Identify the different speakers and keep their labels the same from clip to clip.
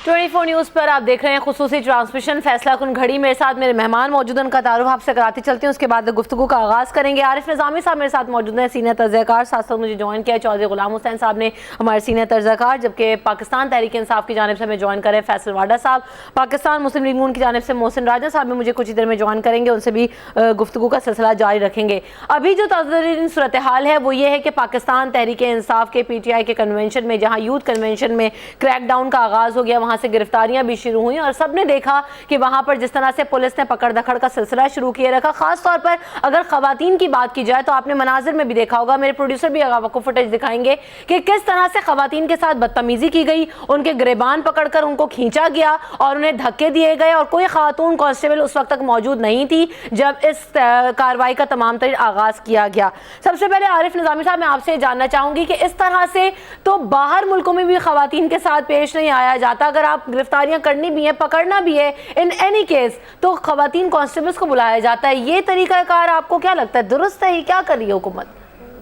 Speaker 1: 24 news पर आप देख रहे हैं खुसूसी ट्रांसमिशन। फैसला कुन घड़ी मेरे साथ मेरे मेहमान मौजूद हैं, उनका तारुफ आपसे कराती चलती हूँ, उसके बाद गुफ्तगू का आगाज़ करेंगे। आरिफ निज़ामी साहब मेरे साथ मौजूद हैं, सीनियर तर्ज़कार। साथ साथ मुझे ज्वाइन किया चौधरी गुलाम हुसैन साहब ने, हमारे सीनियर तर्ज़कार। जबकि पाकिस्तान तहरीक इंसाफ की जानिब से हमें ज्वाइन करें फैसल वाडा साहब। पाकिस्तान मुस्लिम लीग नून की जानिब से मोहसिन राजा साहब भी मुझे कुछ ही देर में ज्वाइन करेंगे, उनसे भी गुफ्तगू का सिलसिला जारी रखेंगे। अभी जो ताज़ा सूरत हाल है वो ये है कि पाकिस्तान तहरीक इंसाफ के PTI के कन्वेंशन में, जहाँ यूथ कन्वेंशन में क्रैकडाउन का आगाज़ हो गया, वहाँ से गिरफ्तारियाँ भी शुरू हुई और सबने देखा कि वहां पर जिस तरह से पुलिस ने पकड़ दखड़ का सिलसिला शुरू किए रखा। खास तौर पर अगर खवातीन की बात की जाए तो आपने मनाजिर में भी देखा होगा, मेरे प्रोड्यूसर भी आपको फुटेज दिखाएंगे कि किस तरह से खवातीन के साथ बदतमीजी की गई, उनके गिरेबान पकड़कर उनको खींचा गया और उन्हें धक्के दिए गए। और कोई खातून कांस्टेबल उस वक्त तक मौजूद नहीं थी जब इस कार्रवाई का तमाम तरीन आगाज किया गया। सबसे पहले आरिफ निज़ामी साहब, मैं आपसे जानना चाहूंगी कि इस तरह से तो बाहर मुल्कों में भी खवातीन के साथ पेश नहीं आया जाता। अगर आप गिरफ्तारियां करनी भी है, पकड़ना भी है, इन एनी केस तो खवातीन कांस्टेबल्स को बुलाया जाता है। ये तरीकाकार आपको क्या लगता है दुरुस्त है? क्या कर रही है हुकूमत?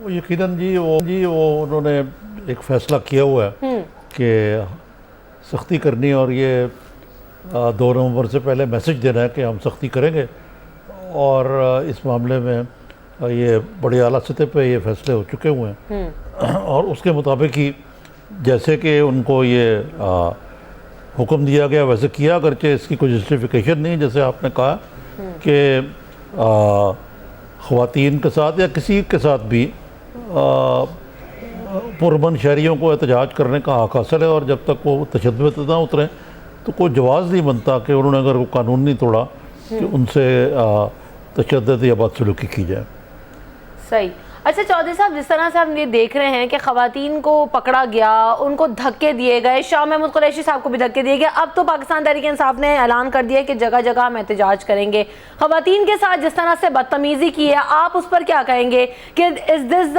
Speaker 2: यकीनन जी वो उन्होंने एक फैसला किया हुआ है कि सख्ती करनी, और ये 2 नवंबर से पहले मैसेज देना है कि हम सख्ती करेंगे। और इस मामले में ये बड़ी आला सतह पे ये फैसले हो चुके हुए हैं और उसके मुताबिक ही जैसे कि उनको ये हुक्म दिया गया वैसे किया, अगरचे इसकी कोई जस्टिफिकेशन नहीं, जैसे आपने कहा कि ख़वातीन के साथ या किसी के साथ भी पुरअमन शहरियों को एहतजाज करने का हक़ हासिल है। और जब तक वो तशद्दुद ना उतरें तो कोई जवाज़ नहीं बनता कि उन्होंने अगर वो कानून नहीं तोड़ा कि उनसे तशद्दुद या बदसलूकी की जाए।
Speaker 1: सही। अच्छा चौधरी साहब, जिस तरह से हम ये देख रहे हैं कि खवातीन को पकड़ा गया, उनको धक्के दिए गए, शाह महमूद कुरैशी साहब को भी धक्के दिए गए, अब तो पाकिस्तान तहरीक इंसाफ ने ऐलान कर दिया कि जगह जगह हम एहतजाज करेंगे। खवातीन के साथ जिस तरह से बदतमीजी की है, आप उस पर क्या कहेंगे कि is this the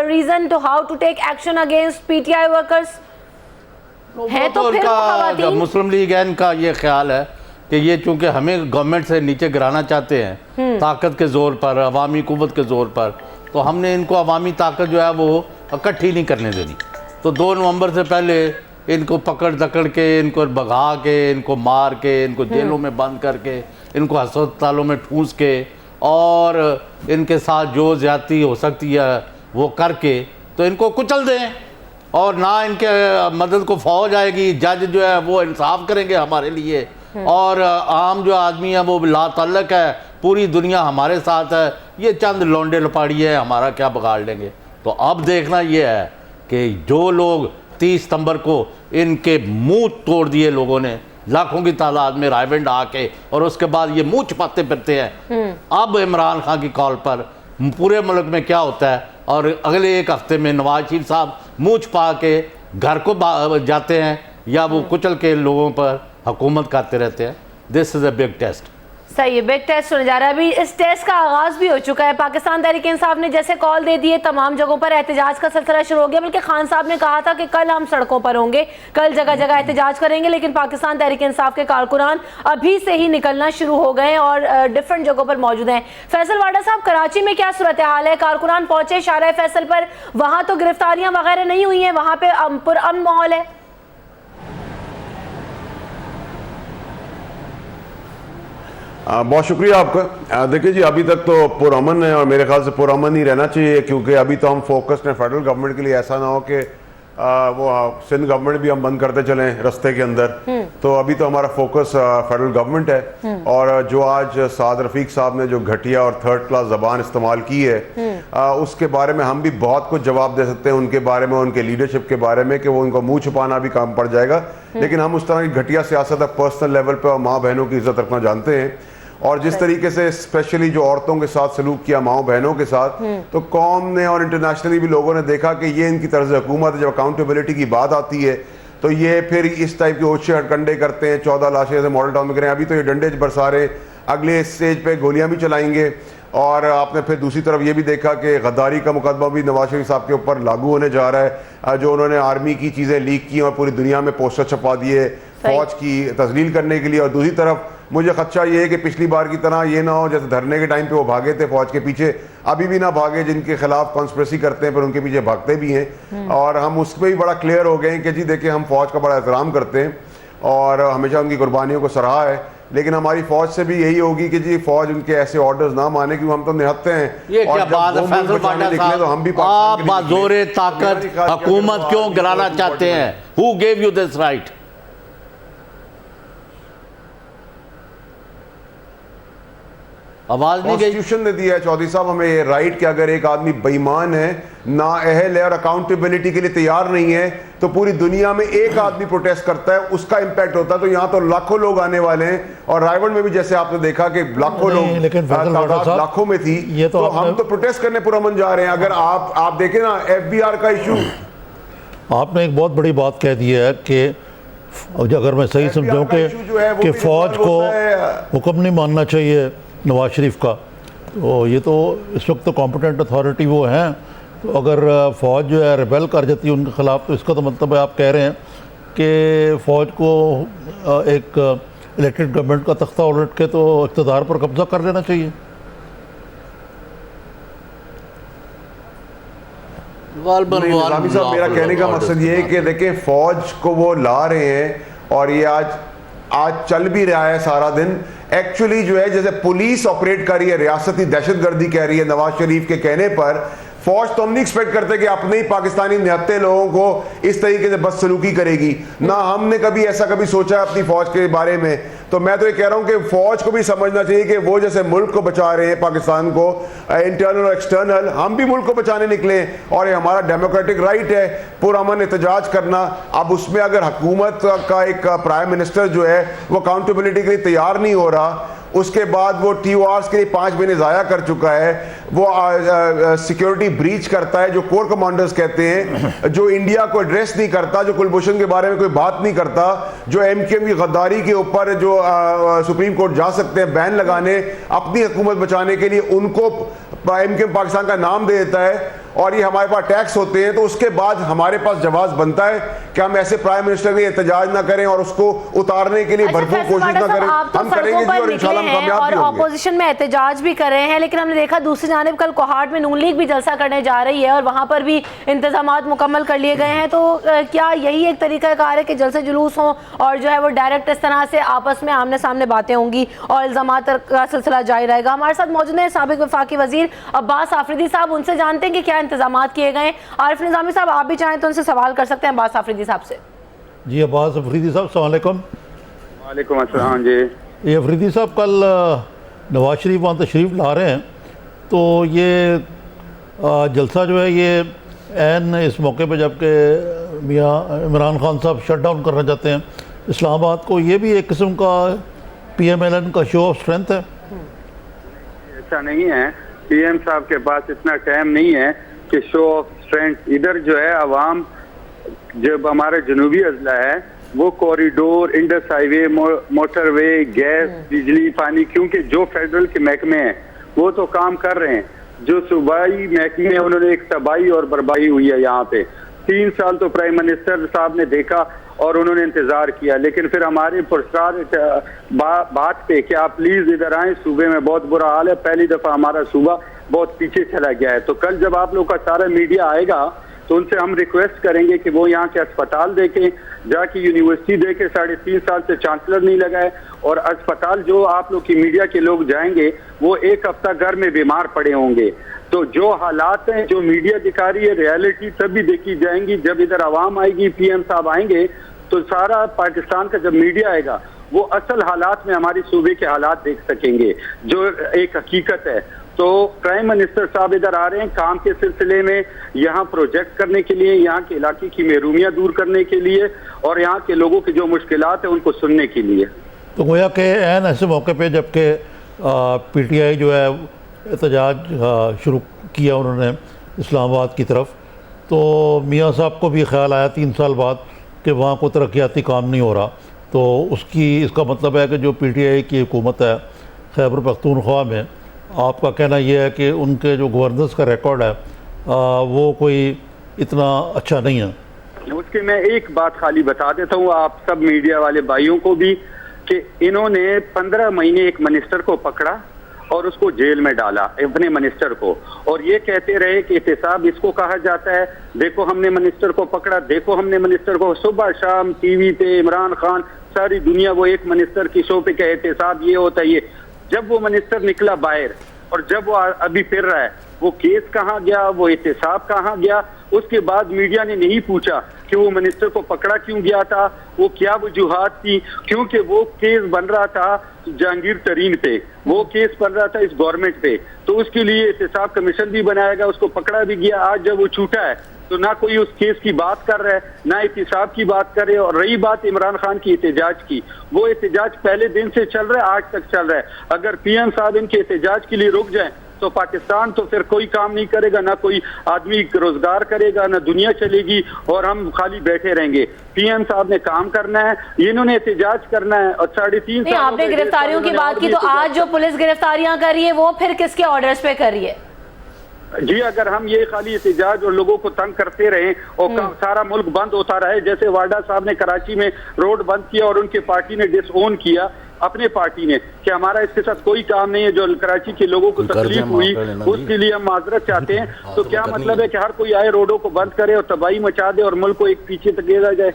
Speaker 1: reason to how to take action against PTI workers? है तो फिर खवातीन
Speaker 3: मुस्लिम लीग है, इनका ये ख्याल है कि ये चूंकि हमें गवर्नमेंट से नीचे गिराना चाहते हैं ताकत के जोर पर, अवामी कुव्वत के जोर पर, तो हमने इनको अवामी ताकत जो है वो इकट्ठी नहीं करने देनी। तो 2 नवंबर से पहले इनको पकड़ दकड़ के, इनको भगा के, इनको मार के, इनको जेलों में बंद करके, इनको अस्पतालों में ठूंस के और इनके साथ जो ज्यादती हो सकती है वो करके तो इनको कुचल दें। और ना इनके मदद को फौज आएगी, जज जो है वो इंसाफ करेंगे हमारे लिए, और आम जो आदमी है वो ला ताल्लुक है, पूरी दुनिया हमारे साथ है, ये चंद लौंडे लपाड़ी है, हमारा क्या बिगाड़ लेंगे। तो अब देखना ये है कि जो लोग 30 सितंबर को इनके मुंह तोड़ दिए लोगों ने, लाखों की तादाद में रायविंड आके, और उसके बाद ये मुंह छुपाते फिरते हैं। अब इमरान खान की कॉल पर पूरे मुल्क में क्या होता है, और अगले 1 हफ्ते में नवाज शरीफ साहब मुंह छुपा के घर को जाते हैं या वो कुचल के लोगों पर हुकूमत करते रहते हैं। This is a big test.
Speaker 1: सही है, बिग टेस्ट होने जा रहा है। अभी इस टेस्ट का आगाज भी हो चुका है। पाकिस्तान तहरीक इंसाफ ने जैसे कॉल दे दी है, तमाम जगहों पर एहतजाज का सिलसिला शुरू हो गया। बल्कि खान साहब ने कहा था कि कल हम सड़कों पर होंगे, कल जगह जगह एहतजाज करेंगे, लेकिन पाकिस्तान तहरीक इंसाफ के कारकुनान अभी से ही निकलना शुरू हो गए और डिफरेंट जगहों पर मौजूद हैं। फैसल वाडा साहब, कराची में क्या सूरत हाल है? कारकुनान पहुंचे शाहराह फैसल पर, वहां तो गिरफ्तारियां वगैरह नहीं हुई हैं, वहां पे पुरअमन माहौल है।
Speaker 4: बहुत शुक्रिया आपका। देखिए जी, अभी तक तो पुरअमन है और मेरे ख्याल से पुरअमन ही रहना चाहिए, क्योंकि अभी तो हम फोकस्ड हैं फेडरल गवर्नमेंट के लिए। ऐसा ना हो कि वो सिंध गवर्नमेंट भी हम बंद करते चलें रास्ते के अंदर। तो अभी तो हमारा फोकस फेडरल गवर्नमेंट है। और जो आज साद रफीक साहब ने जो घटिया और 3rd क्लास जबान इस्तेमाल की है, उसके बारे में हम भी बहुत कुछ जवाब दे सकते हैं, उनके बारे में, उनके लीडरशिप के बारे में, कि वो उनको मुंह छुपाना भी काम पड़ जाएगा। लेकिन हम उस तरह की घटिया सियासत पर्सनल लेवल पर और माँ बहनों की इज्जत रखना जानते हैं। और जिस तरीके से स्पेशली जो औरतों के साथ सलूक किया, माओ बहनों के साथ, तो कौम ने और इंटरनेशनली भी लोगों ने देखा कि ये इनकी तर्ज हुकूमत है। जब अकाउंटेबिलिटी की बात आती है तो ये फिर इस टाइप के ओछे हटकंडे करते हैं। 14 लाशें से मॉडल टाउन में करें, अभी तो ये डंडे बरसा रहे, अगले स्टेज पे गोलियां भी चलाएंगे। और आपने फिर दूसरी तरफ ये भी देखा कि गद्दारी का मुकदमा भी नवाज शरीफ साहब के ऊपर लागू होने जा रहा है। जो उन्होंने आर्मी की चीज़ें लीक की और पूरी दुनिया में पोस्टर छपा दिए फौज की तस्लील करने के लिए। और दूसरी तरफ मुझे खदशा ये है कि पिछली बार की तरह ये ना हो जैसे धरने के टाइम पे वो भागे थे फौज के पीछे, अभी भी ना भागे, जिनके खिलाफ कॉन्स्पिरेसी करते हैं पर उनके पीछे भागते भी हैं। और हम उसमें भी बड़ा क्लियर हो गए हैं कि जी देखिए, हम फौज का बड़ा एहतराम करते हैं और हमेशा उनकी कुर्बानियों को सराहा है, लेकिन हमारी फौज से भी यही होगी कि जी फौज उनके ऐसे ऑर्डर्स ना माने, क्योंकि हम तो निहत्ते हैं।
Speaker 3: ये
Speaker 4: और
Speaker 3: क्या
Speaker 4: जब
Speaker 3: बात है
Speaker 4: वो मुल्क
Speaker 3: फैसल
Speaker 4: बचाने
Speaker 3: पाटिल
Speaker 4: निकले तो हम भी
Speaker 3: साहब,
Speaker 4: पाकिस्तान
Speaker 3: आप
Speaker 4: के लिए निकले।
Speaker 3: बाज़ोरे ताकत
Speaker 4: बुनियादी ख्याल क्या
Speaker 3: हुकूमत
Speaker 4: कि
Speaker 3: क्यों
Speaker 4: आप
Speaker 3: गिराना
Speaker 4: फौज
Speaker 3: चाहते
Speaker 4: में-
Speaker 3: हैं? Who gave you this right? आवाज नहीं गई।
Speaker 4: कॉन्स्टिट्यूशन ने दिया है चौधरी साहब हमें ये राइट कि अगर एक आदमी बेईमान है, ना अहल है और अकाउंटेबिलिटी के लिए तैयार नहीं है, तो पूरी दुनिया में एक आदमी प्रोटेस्ट करता है, उसका इंपैक्ट होता है। तो यहाँ तो लाखों लोग आने वाले हैं, और रायगढ़ में भी जैसे आपने देखा कि लाखों
Speaker 2: नहीं,
Speaker 4: लोग,
Speaker 2: लेकिन फैसल
Speaker 4: तादाद
Speaker 2: पाटिल साहब,
Speaker 4: लाखों में थी।
Speaker 2: ये तो
Speaker 4: हम तो प्रोटेस्ट करने पुरअमन जा रहे हैं। अगर आप देखें ना FBR का इशू,
Speaker 2: आपने एक बहुत बड़ी बात कह दी है कि अगर मैं सही समझूं
Speaker 4: का issue जो है वो
Speaker 2: कि
Speaker 4: भी
Speaker 2: फ़ौज
Speaker 4: रिजॉल्व
Speaker 2: को
Speaker 4: होता है।
Speaker 2: हुक्म नहीं मानना चाहिए नवाज शरीफ का, तो ये तो इस वक्त तो कॉम्पिटेंट अथॉरिटी वो हैं। तो अगर फ़ौज जो है रिबेल कर जाती है उनके ख़िलाफ़, तो इसका तो मतलब है आप कह रहे हैं कि फ़ौज को एक इलेक्टेड गवर्नमेंट का तख्ता उलट के तो इक़्तिदार पर कब्ज़ा कर लेना चाहिए।
Speaker 4: नहीं, निज़ामी साहब, मेरा कहने का मकसद ये है कि देखें फौज को वो ला रहे हैं और ये आज चल भी रहा है सारा दिन। एक्चुअली जो है जैसे पुलिस ऑपरेट कर रही है, रियासती दहशतगर्दी कह रही है नवाज शरीफ के कहने पर, फौज तो हम नहीं एक्सपेक्ट करते कि अपने ही पाकिस्तानी निहत्ते लोगों को इस तरीके से बदसलूकी करेगी। ना हमने कभी ऐसा कभी सोचा अपनी फौज के बारे में। तो मैं तो ये कह रहा हूं कि फौज को भी समझना चाहिए कि वो जैसे मुल्क को बचा रहे हैं, पाकिस्तान को इंटरनल और एक्सटर्नल, हम भी मुल्क को बचाने निकले और ये हमारा डेमोक्रेटिक राइट है पुरअमन एहतजाज करना। अब उसमें अगर हुकूमत का एक प्राइम मिनिस्टर जो है वो अकाउंटेबिलिटी के लिए तैयार नहीं हो रहा, उसके बाद वो TORs के लिए 5 महीने ज़ाया कर चुका है, वो सिक्योरिटी ब्रीच करता है, जो कोर कमांडर्स कहते हैं, जो इंडिया को एड्रेस नहीं करता, जो कुलभूषण के बारे में कोई बात नहीं करता, जो MKM की गद्दारी के ऊपर जो सुप्रीम कोर्ट जा सकते हैं बैन लगाने अपनी हुकूमत बचाने के लिए, उनको MKM पाकिस्तान का नाम दे देता है और ये हमारे पास टैक्स होते हैं। तो उसके बाद हमारे पास जवाब बनता है कि हम ऐसे प्राइम मिनिस्टर के एहतजाज ना करें और उसको उतारने के लिए भरपूर कोशिश ना करें। हम करेंगे जी और इंशाल्लाह हम कामयाब
Speaker 1: और
Speaker 4: भी होंगे।
Speaker 1: ऑपोजिशन में एहतजाज भी कर रहे हैं, लेकिन हमने देखा दूसरी जानिब कल कोहाट में नून लीग भी जलसा करने जा रही है और वहां पर भी इंतजामात मुकम्मल कर लिए गए हैं। तो क्या यही एक तरीका कार है कि जलसे जुलूस हों और जो है वो डायरेक्ट इस तरह से आपस में आमने सामने बातें होंगी और इल्जामात का सिलसिला जारी रहेगा? हमारे साथ मौजूद हैं साबिक वफाकी वजीर अब्बास आफरीदी साहब, उनसे जानते हैं कि क्या इंतजामात किए गए। आरिफ निज़ामी साहब, आप भी चाहें तो उनसे सवाल कर सकते हैं अब्बास आफरीदी साहब से।
Speaker 2: जी अब्बास आफरीदी साहब, अस्सलाम वालेकुम।
Speaker 5: वालेकुम अस्सलाम जी।
Speaker 2: ये आफरीदी साहब, कल नवाज शरीफ वहाँ तशरीफ़ ला रहे हैं, तो ये जलसा जो है ये ऐन इस मौके पे जबकि मियाँ इमरान खान साहब शट डाउन करना चाहते हैं इस्लामाबाद को, ये भी एक किस्म का PMLN का शो ऑफ स्ट्रेंथ है।
Speaker 5: ऐसा नहीं है, PM साहब के पास इतना टाइम नहीं है कि शो ऑफ स्ट्रेंथ। इधर जो है अवाम, जब हमारा जनूबी अजला है वो corridor, Indus highway, motorway, gas, बिजली, पानी, क्योंकि जो फेडरल के महकमे हैं वो तो काम कर रहे हैं, जो सूबाई महकमे हैं उन्होंने एक तबाही और बर्बादी हुई है। यहाँ पे 3 साल तो प्राइम मिनिस्टर साहब ने देखा और उन्होंने इंतजार किया, लेकिन फिर हमारे पुरस्कार बात पे कि आप प्लीज इधर आए, सूबे में बहुत बुरा हाल है, पहली दफा हमारा सूबा बहुत पीछे चला गया है। तो कल जब आप लोग का सारा मीडिया आएगा तो उनसे हम रिक्वेस्ट करेंगे कि वो यहाँ के अस्पताल देखें, जाके यूनिवर्सिटी देखें, 3.5 साल से चांसलर नहीं लगा है, और अस्पताल जो आप लोग की मीडिया के लोग जाएंगे वो 1 हफ्ता घर में बीमार पड़े होंगे। तो जो हालात हैं, जो मीडिया दिखा रही है, रियलिटी तभी देखी जाएंगी जब इधर आवाम आएगी, PM साहब आएंगे, तो सारा पाकिस्तान का जब मीडिया आएगा वो असल हालात में हमारी सूबे के हालात देख सकेंगे, जो एक हकीकत है। तो प्राइम मिनिस्टर साहब इधर आ रहे हैं काम के सिलसिले में, यहाँ प्रोजेक्ट करने के लिए, यहाँ के इलाके की महरूमियाँ दूर करने के लिए और यहाँ के लोगों की जो मुश्किलात है उनको सुनने के लिए।
Speaker 2: तो गोया के ऐन ऐसे मौके पे जबकि PTI जो है एहतजाज शुरू किया उन्होंने इस्लामाबाद की तरफ, तो मियाँ साहब को भी ख्याल आया 3 साल बाद कि वहाँ को तरक्याती काम नहीं हो रहा। तो इसका मतलब है कि जो PTI की हुकूमत है खैबर पख्तूनख्वा में, आपका कहना यह है कि उनके जो गवर्नेंस का रिकॉर्ड है वो कोई इतना अच्छा नहीं है।
Speaker 5: उसकी मैं एक बात खाली बता देता हूँ आप सब मीडिया वाले भाइयों को भी, कि इन्होंने 15 महीने एक मिनिस्टर को पकड़ा और उसको जेल में डाला, अपने मिनिस्टर को, और ये कहते रहे कि एहतसाब इसको कहा जाता है, देखो हमने मिनिस्टर को पकड़ा, देखो हमने मिनिस्टर को। सुबह शाम TV पे इमरान खान सारी दुनिया वो एक मिनिस्टर की शो पे कहते साहब ये होता है ये। जब वो मिनिस्टर निकला बाहर और जब वो अभी फिर रहा है, वो केस कहाँ गया, वो एहतसाब कहाँ गया, उसके बाद मीडिया ने नहीं पूछा कि वो मिनिस्टर को पकड़ा क्यों गया था, वो क्या वजूहात थी, क्योंकि वो केस बन रहा था जहांगीर तरीन पे, वो केस बन रहा था इस गवर्नमेंट पे, तो उसके लिए एहतसाब कमीशन भी बनाया गया, उसको पकड़ा भी गया। आज जब वो छूटा है तो ना कोई उस केस की बात कर रहा है, ना एहतसाब की बात कर रहे हैं। और रही बात इमरान खान की एहतजाज की, वो एहतजाज पहले दिन से चल रहा है, आज तक चल रहा है। अगर पीएम साहब इनके एहतजाज के लिए रुक जाए तो पाकिस्तान तो फिर कोई काम नहीं करेगा, ना कोई आदमी रोजगार करेगा, ना दुनिया चलेगी और हम खाली बैठे रहेंगे। पीएम साहब ने काम करना है, इन्होंने एहतजाज करना है। और 3.5 साल
Speaker 1: आपने गिरफ्तारियों की बात की, तो आज जो पुलिस गिरफ्तारियां कर रही है वो फिर किसके ऑर्डर्स पे कर रही है?
Speaker 5: जी, अगर हम ये खाली एहतजाज और लोगों को तंग करते रहे और सारा मुल्क बंद होता रहे, जैसे वाडा साहब ने कराची में रोड बंद किया और उनके पार्टी ने डिसओन किया, अपने पार्टी ने, कि हमारा इसके साथ कोई काम नहीं है, जो कराची के लोगों को तकलीफ हुई उसके लिए हम माजरत चाहते हैं। तो क्या मतलब है कि हर कोई आए रोडों को बंद करे और तबाही मचा दे और मुल्क को एक पीछे तक ले जाए?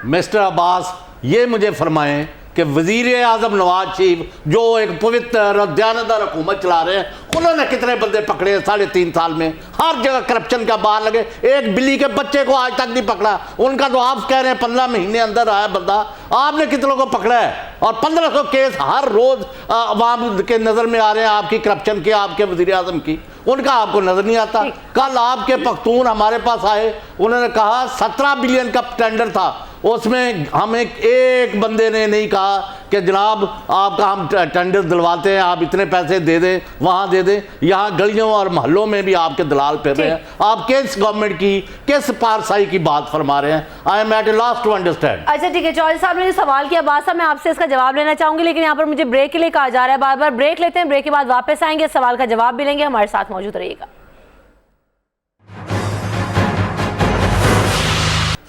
Speaker 3: मिस्टर अब्बास, ये मुझे फरमाएं कि वजीर आजम नवाज शरीफ जो एक पवित्र और दयानतदार हुकूमत चला रहे हैं, उन्होंने कितने बंदे पकड़े 3.5 साल में? हर जगह करप्शन का बार लगे, एक बिल्ली के बच्चे को आज तक नहीं पकड़ा। उनका तो आप कह रहे हैं 15 महीने अंदर आया बंदा, आपने कितनों को पकड़ा है? और 1500 केस हर रोज अवाम के नजर में आ रहे हैं, आपकी करप्शन की, आपके वजीर आजम की, उनका आपको नजर नहीं आता। कल आपके पख्तून हमारे पास आए, उन्होंने कहा 17 बिलियन का टेंडर था, उसमें हमें एक बंदे ने नहीं कहा कि जनाब आपका हम टेंडर दिलवाते हैं, आप इतने पैसे दे दें, वहाँ दे दें। यहाँ गलियों और मोहल्लों में भी आपके दलाल फिर रहे हैं। आप किस गवर्नमेंट की, किस पारसाई की बात फरमा रहे हैं? I am at a loss to understand.
Speaker 1: अच्छा ठीक है, चौधरी साहब ने जो सवाल किया बात साहब, मैं आपसे इसका जवाब लेना चाहूंगी, लेकिन यहाँ पर मुझे ब्रेक के लिए कहा जा रहा है, बार बार ब्रेक लेते हैं, ब्रेक के बाद वापस आएंगे, इस सवाल का जवाब भी लेंगे। हमारे साथ मौजूद रहिएगा।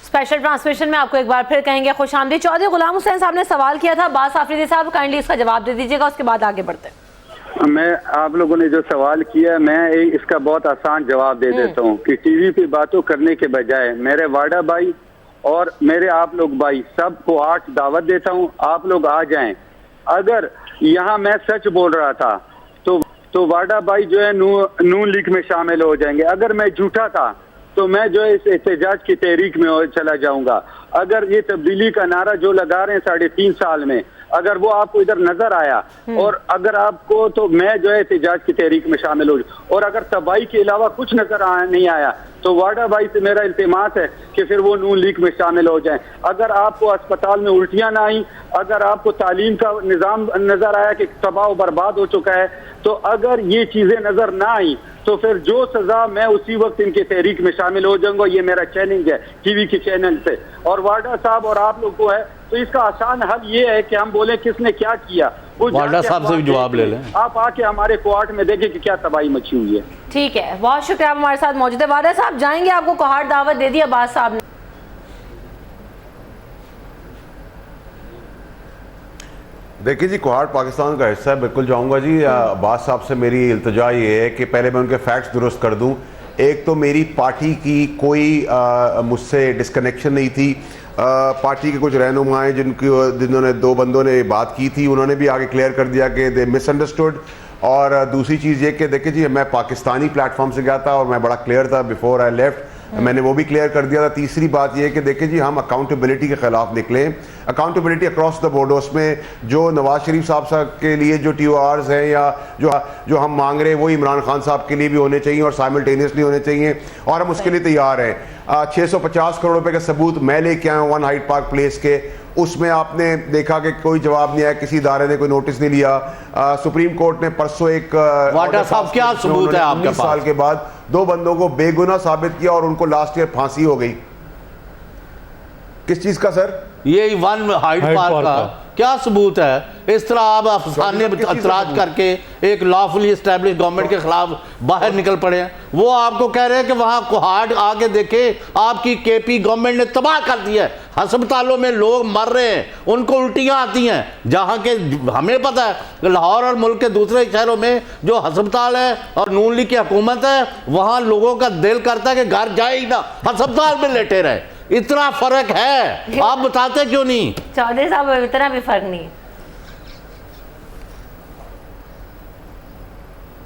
Speaker 1: स्पेशल ट्रांसमिशन में आपको एक बार फिर कहेंगे खुशामदीद। चौधरी गुलाम हुसैन साहब ने सवाल किया था, बास आफरीदी साहब काइंडली इसका जवाब दे दीजिएगा, उसके बाद आगे बढ़ते हैं।
Speaker 5: मैं आप लोगों ने जो सवाल किया है, मैं इसका बहुत आसान जवाब दे देता हूँ कि टीवी पे बातों करने के बजाय मेरे वाडा भाई और मेरे आप लोग भाई सबको 8 दावत देता हूँ, आप लोग आ जाएं। अगर यहाँ मैं सच बोल रहा था तो वाडा भाई जो है नून लीग में शामिल हो जाएंगे। अगर मैं झूठा था तो मैं जो है इस एहतजाज की तहरीक में चला जाऊंगा। अगर ये तब्दीली का नारा जो लगा रहे हैं 3.5 साल में, अगर वो आपको इधर नजर आया और अगर आपको, तो मैं जो है एहतजाज की तहरीक में शामिल हो। और अगर तबाही के अलावा कुछ नजर नहीं आया तो वाडा भाई से मेरा इल्तिमास है कि फिर वो नून लीग में शामिल हो जाएं। अगर आपको अस्पताल में उल्टियां ना आई, अगर आपको तालीम का निज़ाम नजर आया कि तबाह बर्बाद हो चुका है, तो अगर ये चीजें नजर ना आई तो फिर जो सजा, मैं उसी वक्त इनके तहरीक में शामिल हो जाऊंगा। ये मेरा चैलेंज है टीवी के चैनल से। और वाडा साहब और आप लोग को है, तो इसका आसान हल ये है कि हम बोले किसने क्या किया।
Speaker 3: वाडा साहब से भी जवाब ले लें।
Speaker 5: आप आके हमारे कोर्ट में देखें कि क्या तबाही मची हुई है।
Speaker 1: ठीक है, बहुत शुक्रिया, आप हमारे साथ मौजूद है। वाडा साहब जाएंगे, आपको कोहाट दावत दे दी अब्बास साहब ने।
Speaker 4: देखिए जी, कोहाट पाकिस्तान का हिस्सा है, बिल्कुल जाऊंगा जी। अब्बास साहब से मेरी इल्तिजा ये है कि पहले मैं उनके फैक्ट्स दुरुस्त कर दूं। एक तो मेरी पार्टी की कोई मुझसे डिस्कनेक्शन नहीं थी। पार्टी के कुछ रहनुमाएं जिन्होंने 2 बंदों ने बात की थी, उन्होंने भी आगे क्लियर कर दिया कि दे मिसअंडरस्टूड। और दूसरी चीज़ ये कि देखिए जी, मैं पाकिस्तानी प्लेटफॉर्म से गया था और मैं बड़ा क्लियर था बिफोर आई लेफ्ट, मैंने वो भी क्लियर कर दिया था। तीसरी बात ये है कि देखिए जी, हम अकाउंटेबिलिटी के खिलाफ निकले, अकाउंटेबिलिटी अक्रॉस द बोर्ड। उसमें जो नवाज शरीफ साहब के लिए जो TORs हैं या जो हम मांग रहे हैं, वो इमरान खान साहब के लिए भी होने चाहिए और साइमल्टेनियसली होने चाहिए, और हम उसके लिए तैयार हैं। 650 करोड़ रुपए का सबूत मैं लेके आया हूँ 1 हाइड पार्क प्लेस के, उसमें आपने देखा कि कोई जवाब नहीं आया, किसी इदारे ने कोई नोटिस नहीं लिया। सुप्रीम कोर्ट ने परसों एक
Speaker 3: वाडा साहब क्या सबूत है आपके पास?
Speaker 4: 19 साल के बाद 2 बंदों को बेगुनाह साबित किया और उनको लास्ट ईयर फांसी हो गई। किस चीज का सर?
Speaker 3: ये 1 हाइड पार्क का क्या सबूत है? इस तरह आप अफसाने एतराज करके एक लॉफुली एस्टैब्लिश गवर्नमेंट के खिलाफ बाहर निकल पड़े हैं। वो आपको कह रहे हैं कि वहाँ कोहाट आके देखे, आपकी KP गवर्नमेंट ने तबाह कर दिया है। अस्पतालों में लोग मर रहे हैं, उनको उल्टियाँ आती हैं, जहाँ के हमें पता है लाहौर और मुल्क के दूसरे शहरों में जो अस्पताल है और नून लीग की हुकूमत है, वहाँ लोगों का दिल करता है कि घर जाए ही ना, अस्पताल में लेटे रहे। इतना फर्क है, आप बताते क्यों नहीं?
Speaker 1: चौधरी साहब इतना भी फर्क नहीं।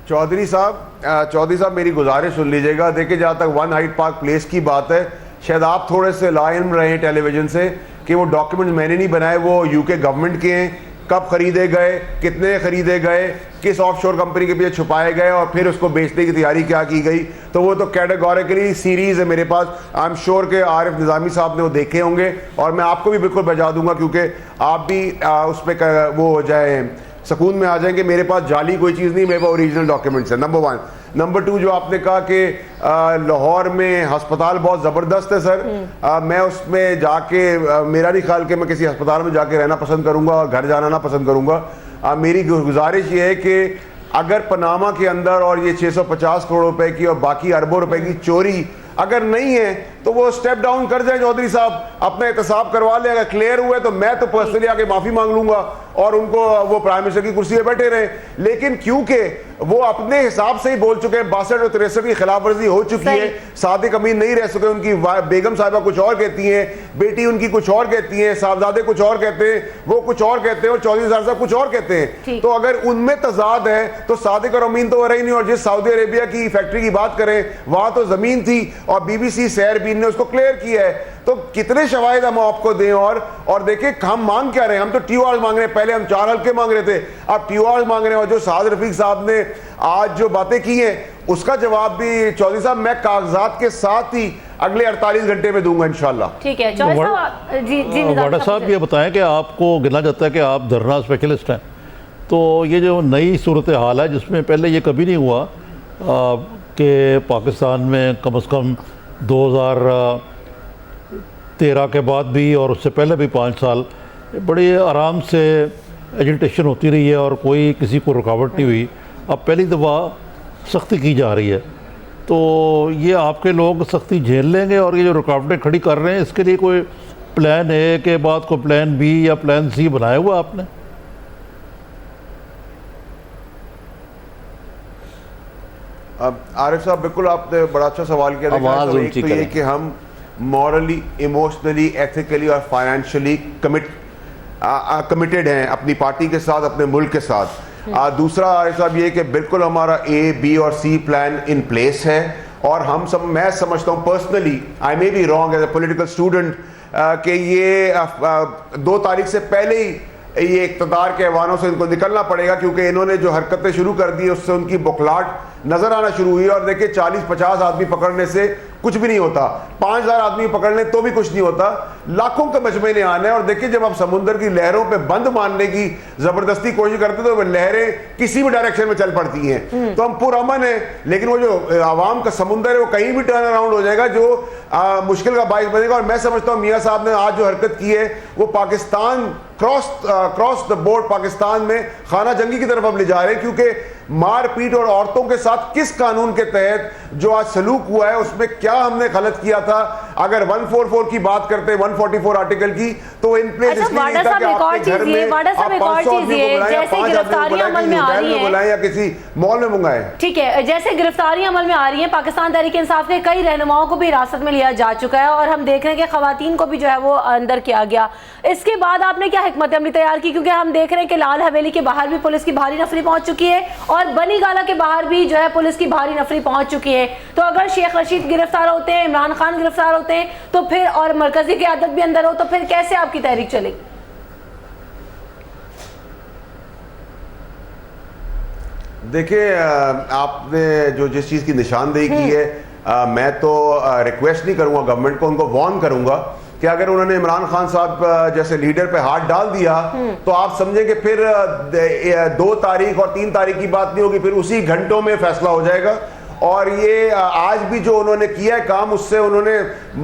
Speaker 4: चौधरी साहब मेरी गुजारिश सुन लीजिएगा। देखिए, जहाँ तक वन हाइट पार्क प्लेस की बात है, शायद आप थोड़े से लाइन रहे टेलीविजन से कि वो डॉक्यूमेंट मैंने नहीं बनाए, वो यूके गवर्नमेंट के हैं। कब खरीदे गए, कितने खरीदे गए, किस ऑफशोर कंपनी के पीछे छुपाए गए और फिर उसको बेचने की तैयारी क्या की गई, तो वो तो कैटेगोरिकली सीरीज है मेरे पास। आई एम श्योर के आरिफ निज़ामी साहब ने वो देखे होंगे और मैं आपको भी बिल्कुल बजा दूंगा, क्योंकि आप भी उस पर वो हो जाए, सुकून में आ जाएंगे। मेरे पास जाली कोई चीज़ नहीं, मेरे पास ओरिजिनल डॉक्यूमेंट्स है, नंबर 1। नंबर 2, जो आपने कहा कि लाहौर में अस्पताल बहुत ज़बरदस्त है सर, मैं उसमें जाके मेरा नहीं ख्याल कि मैं किसी अस्पताल में जाके रहना पसंद करूंगा और घर जाना ना पसंद करूंगा। मेरी गुजारिश ये है कि अगर पनामा के अंदर और ये 650 करोड़ रुपए की और बाकी अरबों रुपए की चोरी अगर नहीं है तो वो स्टेप डाउन कर जाए चौधरी साहब, अपना एहतसाब करवा ले। अगर क्लियर हुआ है तो मैं तो पर्सनली आके माफी मांग लूंगा और उनको वो प्राइम मिनिस्टर की कुर्सी पे बैठे रहे। लेकिन क्योंकि वो अपने हिसाब से ही बोल चुके हैं, 62 और 63 की खिलाफ वर्जी हो चुकी है, सादिक अमीन नहीं रह सके, उनकी बेगम साहिबा कुछ और कहती हैं, बेटी उनकी कुछ और कहती है, साहबजादे कुछ और कहते हैं, वो कुछ और कहते हैं और चौधरी साहब कुछ और कहते हैं। तो अगर उनमें तजाद है तो सादिक और अमीन तो रहे ही नहीं। और जिस सऊदी अरेबिया की फैक्ट्री की बात करें, वहां तो जमीन थी और BBC सैरबीन ने उसको क्लियर किया है। तो कितने शवाहिद हम आपको दें? और देखिए, हम मांग क्या रहे हैं? हम तो TOR मांग रहे हैं, पहले हम 4 हल्के मांग रहे थे, अब TOR मांग रहे हैं। और जो साद रफीक साहब ने आज जो बातें की हैं उसका जवाब भी चौधरी साहब मैं कागजात के साथ ही अगले 48 घंटे में दूंगा इंशाल्लाह।
Speaker 1: ठीक है चौधरी साहब। जी
Speaker 2: वाडा साहब, ये बताएं कि आपको गिना जाता है कि आप धरना स्पेशलिस्ट हैं, तो ये जो नई सूरत हाल है जिसमें पहले ये कभी नहीं हुआ कि पाकिस्तान में कम से कम 2013 के बाद भी और उससे पहले भी 5 साल बड़ी आराम से एजिटेशन होती रही है और कोई किसी को रुकावट नहीं हुई। अब पहली दफ़ा सख्ती की जा रही है, तो ये आपके लोग सख्ती झेल लेंगे? और ये जो रुकावटें खड़ी कर रहे हैं, इसके लिए कोई प्लान ए के बाद कोई प्लान B या प्लान C बनाया हुआ आपने?
Speaker 4: अब आरिफ साहब, बिल्कुल आपने बड़ा अच्छा सवाल किया।
Speaker 3: आवाज़
Speaker 4: तो एक
Speaker 3: ऊंची
Speaker 4: तो ये
Speaker 3: करें।
Speaker 4: कि हम मॉरली, इमोशनली, एथिकली और फाइनेंशियली कमिटेड हैं अपनी पार्टी के साथ, अपने मुल्क के साथ। दूसरा आरिफ साहब ये कि बिल्कुल हमारा A, B और C प्लान इन प्लेस है। और हम सब, मैं समझता हूँ personally, I may be wrong as a political student, कि ये 2 तारीख से पहले ही ये इक़्तिदार के ऐवानों से इनको निकलना पड़ेगा, क्योंकि इन्होंने जो हरकतें शुरू कर दी उससे उनकी बुखलाहट नजर आना शुरू हुई। और देखिए, 40-50 आदमी पकड़ने से कुछ भी नहीं होता, 5000 आदमी पकड़ लें तो भी कुछ नहीं होता, लाखों के मजमे ने आना है। और देखिए, जब आप समुद्र की लहरों पे बंद मारने की जबरदस्ती कोशिश करते तो लहरें किसी भी डायरेक्शन में चल पड़ती हैं। तो हम पुरअमन है, लेकिन वो जो आवाम का समुद्र है वो कहीं भी टर्न अराउंड हो जाएगा, जो मुश्किल का बाइस बनेगा। और मैं समझता हूँ मियाँ साहब ने आज जो हरकत की है वो Pakistan cross the board Pakistan में खाना जंगी की तरफ अब ले जा रहे हैं, क्योंकि मारपीट और औरतों के साथ किस कानून के तहत जो आज सलूक हुआ है उसमें क्या हमने गलत किया था। अगर 144 की बात करते हैं, 144 आर्टिकल की, तो इन प्लेस
Speaker 1: अच्छा, वाडा साहब एक और चीज ये, वाडा साहब एक और चीज ये, जैसे गिरफ्तारियां अमल में आ रही हैं
Speaker 4: या किसी मॉल में मंगाए,
Speaker 1: ठीक है, जैसे गिरफ्तारियां अमल में आ रही हैं, पाकिस्तान तहरीक इंसाफ के कई रहनुमाओं को भी हिरासत में लिया जा चुका है और हम देख रहे हैं कि खवातीन को भी जो है वो अंदर किया गया। इसके बाद आपने क्या हिकमत अमली तैयार की? क्योंकि हम देख रहे हैं कि लाल हवेली के बाहर भी पुलिस की भारी नफरी पहुंच चुकी है और बनी गाला के बाहर भी जो है पुलिस की भारी नफरी पहुंच चुकी है। तो अगर शेख रशीद गिरफ्तार होते हैं, इमरान खान गिरफ्तार होते हैं, तो फिर और मरकजी क़यादत भी अंदर हो, तो फिर कैसे आपकी तहरीक चलेगी?
Speaker 4: देखिए, आपने जो जिस चीज़ की निशानदेही की है, मैं तो रिक्वेस्ट नहीं करूंगा गवर्नमेंट को, उनको वार्न करूंगा कि अगर उन्होंने इमरान खान साहब जैसे लीडर पे हाथ डाल दिया तो आप समझेंगे फिर 2 तारीख और 3 तारीख की बात नहीं होगी, फिर उसी घंटों में फैसला हो जाएगा। और ये आज भी जो उन्होंने किया है काम, उससे उन्होंने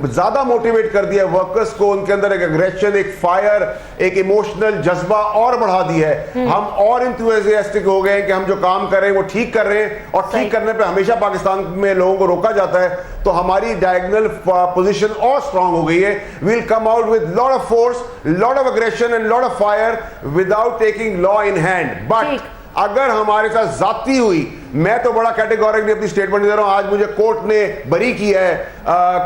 Speaker 4: ज़्यादा मोटिवेट कर दिया वर्कर्स को, उनके अंदर एक एग्रेशन, एक फायर, एक इमोशनल जज्बा और बढ़ा दिया है। हम और इंथुसियास्टिक हो गए हैं कि हम जो काम कर रहे हैं वो ठीक कर रहे हैं, और ठीक करने पे हमेशा पाकिस्तान में लोगों को रोका जाता है, तो हमारी डायगोनल पोजीशन और स्ट्रांग हो गई है। We'll come out with lot of force, lot of aggression and lot of fire without taking law in hand. But अगर हमारे साथ जाती हुई मैं तो बड़ा कैटेगोरिकली अपनी स्टेटमेंट दे रहा हूं। आज मुझे कोर्ट ने बरी किया है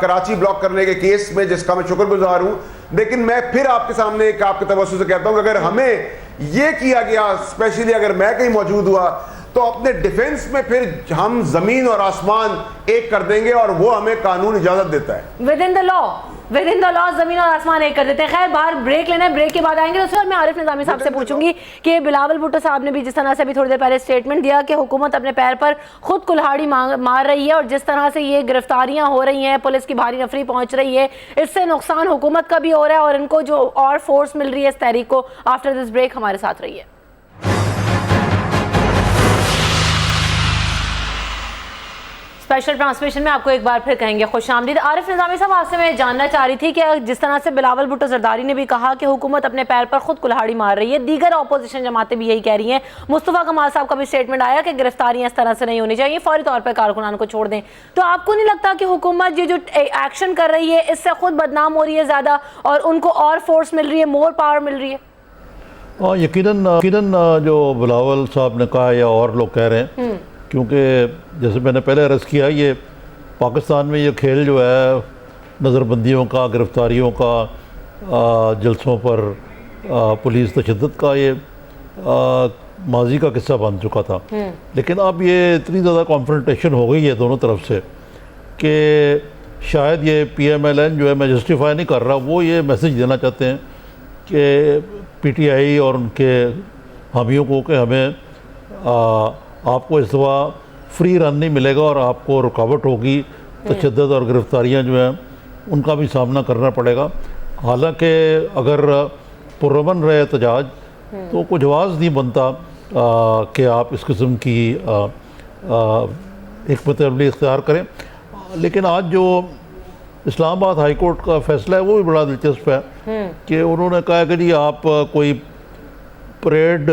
Speaker 4: कराची ब्लॉक करने के केस में, जिसका मैं शुक्रगुजार हूं। लेकिन मैं फिर आपके सामने एक आपके तवज्जो से कहता हूं कि अगर हमें यह किया गया, स्पेशली अगर मैं कहीं मौजूद हुआ, तो अपने डिफेंस में फिर हम जमीन और आसमान एक कर देंगे, और वो हमें कानून इजाजत देता है।
Speaker 1: विद इन द लॉ जमीन और आसमान एक कर देते हैं। खैर, बाहर ब्रेक लेना है, ब्रेक के बाद आएंगे। उसके बाद मैं आरिफ निजामी साहब से पूछूंगी कि बिलावल भुट्टो साहब ने भी जिस तरह से अभी थोड़ी देर पहले स्टेटमेंट दिया कि हुकूमत अपने पैर पर खुद कुल्हाड़ी मार रही है, और जिस तरह से ये गिरफ्तारियां हो रही हैं, पुलिस की भारी नफरी पहुंच रही है, इससे नुकसान हुकूमत का भी हो रहा है और इनको जो और फोर्स मिल रही है इस तहरीक को। आफ्टर दिस ब्रेक हमारे साथ रहिए। स्पेशल ट्रांसमिशन में आपको एक बार फिर कहेंगे खुशामदीद। आरिफ निजामी साहब, आपसे मैं जानना चाह रही थी कि जिस तरह से बिलावल भुट्टो जरदारी ने भी कहा कि हुकूमत अपने पैर पर खुद कुल्हाड़ी मार रही है, दीगर अपोजिशन जमातें भी यही कह रही हैं। मुस्तफा कमाल साहब का भी स्टेटमेंट आया कि गिरफ्तारियां इस तरह से नहीं होनी चाहिए, फौरी तौर पर कारकुनान को छोड़ दें। तो आपको नहीं लगता कि हुकूमत ये जो एक्शन कर रही है इससे खुद बदनाम हो रही है ज़्यादा, और उनको और फोर्स मिल रही है, मोर पावर मिल रही है?
Speaker 2: यकीनन जो बिलावल साहब ने कहा या और लोग कह रहे हैं, क्योंकि जैसे मैंने पहले अर्ज़ किया, ये पाकिस्तान में ये खेल जो है नज़रबंदियों का, गिरफ्तारियों का, जलसों पर पुलिस तशद्दुद का, ये माजी का किस्सा बन चुका था। लेकिन अब ये इतनी ज़्यादा कॉन्फ्रंटेशन हो गई है दोनों तरफ से कि शायद ये PMLN जो है, मैं जस्टिफाई नहीं कर रहा, वो ये मैसेज देना चाहते हैं कि PTI और उनके हामियों को कि हमें आपको इस दफ़ा फ्री रन नहीं मिलेगा और आपको रुकावट होगी, तशद्दुद और गिरफ्तारियां जो हैं उनका भी सामना करना पड़ेगा। हालांकि अगर पुरअमन रहे एहतजाज तो कोई जवाज़ नहीं बनता कि आप इस किस्म की हिकमत अमली इख्तियार करें। लेकिन आज जो इस्लामाबाद हाई कोर्ट का फ़ैसला है वो भी बड़ा दिलचस्प है कि उन्होंने कहा कि जी आप कोई परेड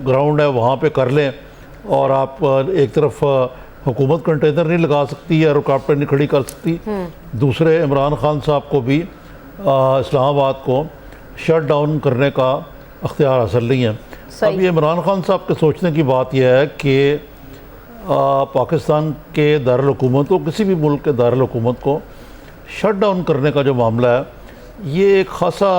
Speaker 2: ग्राउंड है वहाँ पे कर लें, और आप एक तरफ हुकूमत कंटेनर नहीं लगा सकती या रुकावटें नहीं खड़ी कर सकती, दूसरे इमरान खान साहब को भी इस्लामाबाद को शट डाउन करने का अख्तियार हासिल नहीं है। अब ये इमरान खान साहब के सोचने की बात यह है कि पाकिस्तान के दारुल हुकूमत को, किसी भी मुल्क के दारुल हुकूमत को शट डाउन करने का जो मामला है, ये एक खासा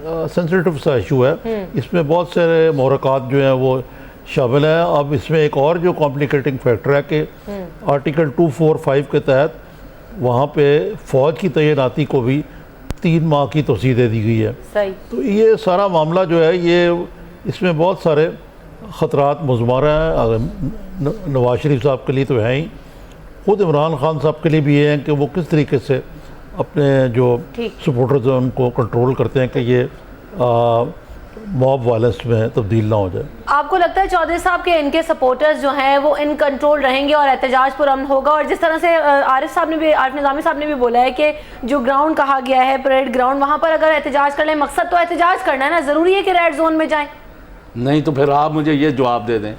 Speaker 2: सेंसिटिव सा इशू है। इसमें बहुत सारे महरक़ात जो हैं वो शामिल है। अब इसमें एक और जो कॉम्प्लिकेटिंग फैक्टर है कि आर्टिकल 245 के तहत वहाँ पे फ़ौज की तैनाती को भी 3 माह की तोसी दे दी गई है।
Speaker 1: सही।
Speaker 2: तो ये सारा मामला जो है, ये इसमें बहुत सारे ख़तरात मुज़मरा हैं। नवाज शरीफ साहब के लिए तो है ही, ख़ुद इमरान खान साहब के लिए भी ये हैं कि वो किस तरीके से अपने जो सपोर्टर्स हैं उनको कंट्रोल करते हैं कि ये मॉब वायलेंस में तब्दील ना हो जाए।
Speaker 1: आपको लगता है चौधरी साहब के इनके सपोर्टर्स जो हैं वो इन कंट्रोल रहेंगे और एहतजाज पुरअमन होगा? और जिस तरह से आरिफ निजामी साहब ने भी बोला है कि जो ग्राउंड कहा गया है परेड ग्राउंड, वहाँ पर अगर एहतजाज कर लें, मकसद तो एहतजाज करना है ना, ज़रूरी है कि रेड जोन में जाएं?
Speaker 3: नहीं तो फिर आप मुझे ये जवाब दे दें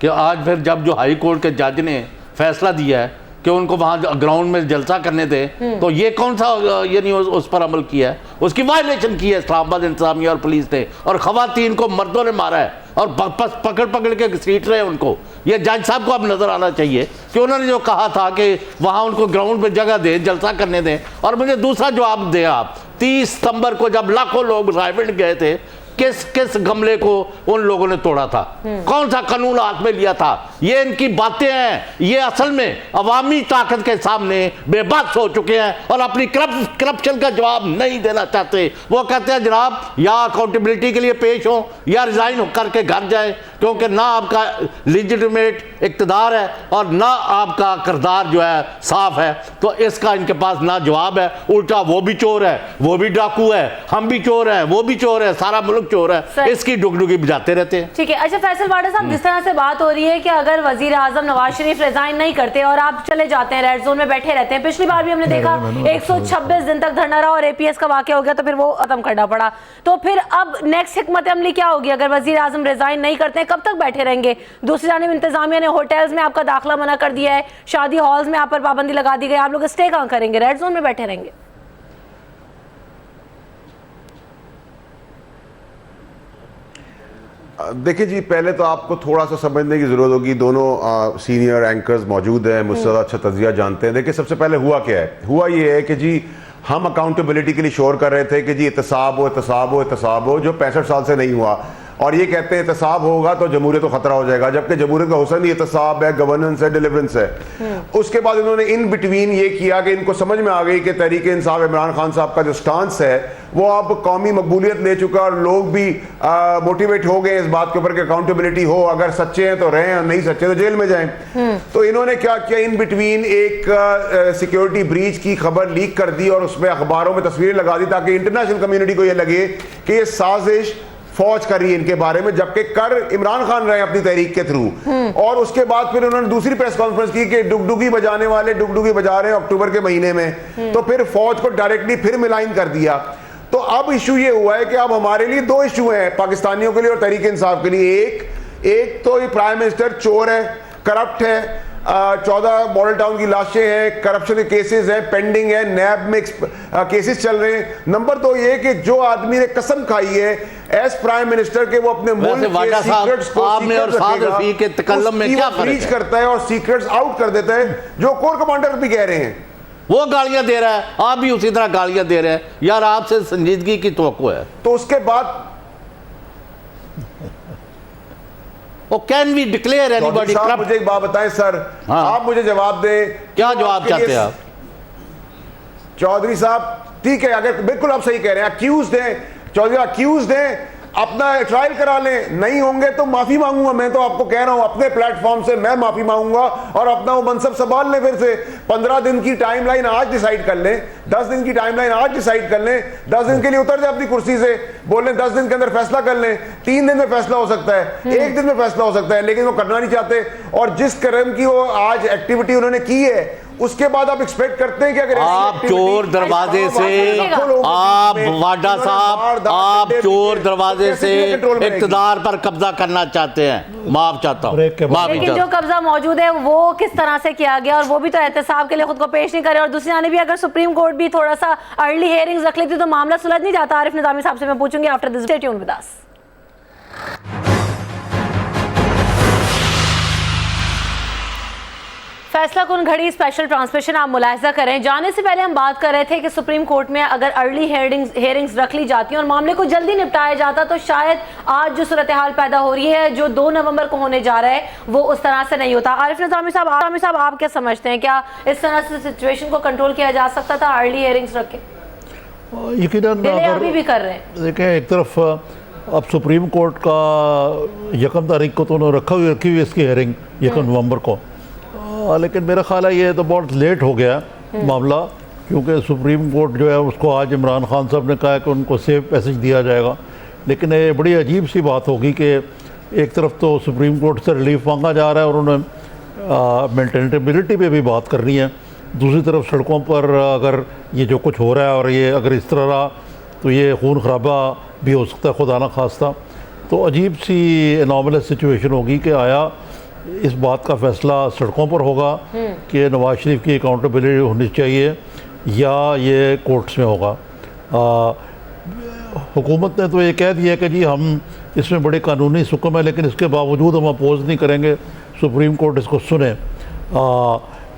Speaker 3: कि आज फिर जब जो हाई कोर्ट के जज ने फैसला दिया है कि उनको वहाँ ग्राउंड में जलसा करने दे, तो ये कौन सा यानी उस पर अमल किया है, उसकी वायलेशन की है इस्लामाबाद इंतजामिया और पुलिस ने, और ख़वातीन को मर्दों ने मारा है और पकड़ के घसीट रहे हैं उनको। ये जज साहब को अब नज़र आना चाहिए कि उन्होंने जो कहा था कि वहाँ उनको ग्राउंड में जगह दें, जलसा करने दें। और मुझे दूसरा जवाब दें आप, 30 सितंबर को जब लाखों लोग रायविंड गए थे, किस गमले को उन लोगों ने तोड़ा था, कौन सा कानून हाथ में लिया था? ये इनकी बातें हैं, ये असल में अवामी ताकत के सामने बेबस हो चुके हैं और अपनी करप्शन का जवाब नहीं देना चाहते। वो कहते हैं जनाब या अकाउंटेबिलिटी के लिए पेश हो या रिजाइन करके घर जाए, क्योंकि ना आपका लिजिटिमेट इक़्तिदार है और ना आपका किरदार जो है साफ है। तो इसका इनके पास ना जवाब है, उल्टा वो भी चोर है, वो भी डाकू है, हम भी चोर हैं, वो भी चोर है, सारा मुल्क चोर है, इसकी डुगडुगी बजाते रहते हैं।
Speaker 1: ठीक है। अच्छा फैसल वाडा साहब, जिस तरह से बात हो रही है कि अगर वजीर आजम नवाज शरीफ रिजाइन नहीं करते और आप चले जाते हैं, रेड जोन में बैठे रहते हैं, पिछली बार भी हमने देखा 126 दिन तक धरना रहा और APS का वाकया हो गया तो फिर वो खत्म करना पड़ा। तो फिर अब नेक्स्ट हिकमत अमली क्या होगी अगर वजीर आजम रिजाइन नहीं करते हैं? कब तक बैठे रहेंगे? दूसरी जानिब इंतजामिया ने होटल्स में आपका दाखिला मना कर दिया है, शादी हॉल्स में आप पर पाबंदी लगा दी गई, आप लोग स्टे कहाँ करेंगे? रेड जोन में बैठे रहेंगे?
Speaker 4: देखिए जी, पहले तो आपको थोड़ा सा समझने की ज़रूरत होगी। दोनों सीनियर एंकर्स मौजूद हैं, मुझसे ज़्यादा अच्छा तज्जिया जानते हैं। देखिए, सबसे पहले हुआ क्या है? हुआ ये है कि जी हम अकाउंटेबिलिटी के लिए शोर कर रहे थे कि जी एहतसाब हो, एहतसाब हो, एहतसाब हो, जो 65 साल से नहीं हुआ। और ये कहते हैं एहतसाब होगा तो जमहूरियत को खतरा हो जाएगा, जबकि जमहूरियत का हुसन ही एहतसाब है, गवर्नेंस है, डिलीवरेंस है। उसके बाद इन्होंने इन बिटवीन ये किया कि इनको समझ में आ गई कि तहरीक इंसाफ इमरान खान साहब का जो स्टांस है वो अब कौमी मकबूलियत ले चुका, और लोग भी मोटिवेट हो गए इस बात के ऊपर कि अकाउंटेबिलिटी हो, अगर सच्चे हैं तो रहें और नहीं सच्चे तो जेल में जाएं। तो इन्होंने क्या किया, इन बिटवीन एक सिक्योरिटी ब्रीच की खबर लीक कर दी और उसमें अखबारों में तस्वीरें लगा दी ताकि इंटरनेशनल कम्युनिटी को यह लगे कि ये साजिश फौज कर रही है इनके बारे में, जबकि कर इमरान खान रहे अपनी तहरीक के थ्रू। और उसके बाद फिर उन्होंने दूसरी प्रेस कॉन्फ्रेंस की कि डुगडुगी बजाने वाले डुगडुगी बजा रहे हैं अक्टूबर के महीने में। तो फिर फौज को डायरेक्टली फिर मिलाइन कर दिया। तो अब इशू ये हुआ है कि अब हमारे लिए दो इशू हैं, पाकिस्तानियों के लिए और तहरीक इंसाफ के लिए। एक तो ये प्राइम मिनिस्टर चोर है, करप्ट है, 14 मॉडल टाउन की लाशें हैं, करप्शन के केसेस हैं, पेंडिंग है, नैब में केसेस चल रहे हैं। नंबर 2 ये कि जो आदमी ने कसम खाई है एज प्राइम मिनिस्टर के वो अपने मुल्क के सीक्रेट्स को ब्रीच करता है और सीक्रेट्स आउट कर देता है, जो कोर कमांडर भी कह रहे हैं।
Speaker 3: वो गालियां दे रहा है, आप भी उसी तरह गालियां दे रहे हैं। यार, आपसे संजीदगी की तवक्को है।
Speaker 4: तो उसके बाद
Speaker 3: can we declare anybody corrupt?
Speaker 4: मुझे एक बात बताएं सर,
Speaker 3: हाँ।
Speaker 4: आप मुझे जवाब दें।
Speaker 3: क्या जवाब चाहते हैं आप?
Speaker 4: चौधरी साहब, ठीक है, अगर बिल्कुल आप सही कह रहे हैं, अक्यूज हैं चौधरी, अक्यूज हैं, अपना ट्रायल करा लें, नहीं होंगे तो माफी मांगूंगा। मैं तो आपको कह रहा हूं अपने प्लेटफॉर्म से मैं माफी मांगूंगा और अपना वो मनसब संभाल लें। फिर से 15 दिन की टाइमलाइन आज डिसाइड कर लें, 10 दिन की टाइमलाइन आज डिसाइड कर लें, 10 दिन के लिए उतर जाए अपनी कुर्सी से, बोलें 10 दिन के अंदर फैसला कर लें। 3 दिन में फैसला हो सकता है, 1 दिन में फैसला हो सकता है, लेकिन वो करना नहीं चाहते। और जिस कर्म की वो आज एक्टिविटी उन्होंने की है, उसके बाद आप एक्सपेक्ट करते हैं कि अगर
Speaker 3: आप चोर दरवाजे से, आप वाडा साहब, आप चोर दरवाजे से इक्तदार पर कब्जा करना चाहते हैं। माफ चाहता हूं,
Speaker 1: लेकिन जो कब्जा मौजूद है वो किस तरह से किया गया, और वो भी तो एहतसाब के लिए खुद को पेश नहीं करे। और दूसरी जाने भी अगर सुप्रीम कोर्ट भी थोड़ा सा अर्ली हियरिंग्स रख लेती तो मामला सुलझ नहीं जाता। आरिफ निजामी साहब से मैं पूछूंगी after this, stay tuned with us. फैसला कुन घड़ी स्पेशल ट्रांसमिशन आप मुलाहिजा करें। जाने से पहले हम बात कर रहे थे कि सुप्रीम कोर्ट में अगर अर्ली हेयरिंग्स रख ली जाती और मामले को जल्दी निपटाया जाता तो शायद आज जो सूरत हाल पैदा हो रही है, जो 2 नवंबर को होने जा रहा है, वो उस तरह से नहीं होता। आरिफ निजामी साहब आप क्या समझते हैं, क्या इस तरह से सिचुएशन को कंट्रोल किया जा सकता था अर्ली हेयरिंग्स रख के?
Speaker 2: यकीनन
Speaker 1: अभी भी कर रहे हैं।
Speaker 2: देखें, एक तरफ अब सुप्रीम कोर्ट का 1 तारीख को तो उन्होंने रखी हुई इसकी हेयरिंग 1 नवंबर को, लेकिन मेरा ख्याल है ये तो बहुत लेट हो गया मामला, क्योंकि सुप्रीम कोर्ट जो है उसको आज इमरान खान साहब ने कहा है कि उनको सेफ मैसेज दिया जाएगा। लेकिन ये बड़ी अजीब सी बात होगी कि एक तरफ तो सुप्रीम कोर्ट से रिलीफ मांगा जा रहा है और उन्होंने मेंटेनेबिलिटी पे भी बात करनी है, दूसरी तरफ सड़कों पर अगर ये जो कुछ हो रहा है और ये अगर इस तरह रहा तो ये खून खराबा भी हो सकता है, खुदा ना खास्ता। तो अजीब सी एनॉमलस सिचुएशन होगी कि आया इस बात का फैसला सड़कों पर होगा कि नवाज शरीफ की अकाउंटेबिलिटी होनी चाहिए या ये कोर्ट्स में होगा। हुकूमत ने तो ये कह दिया कि जी हम इसमें बड़े कानूनी सुकम है, लेकिन इसके बावजूद हम अपोज नहीं करेंगे, सुप्रीम कोर्ट इसको सुने।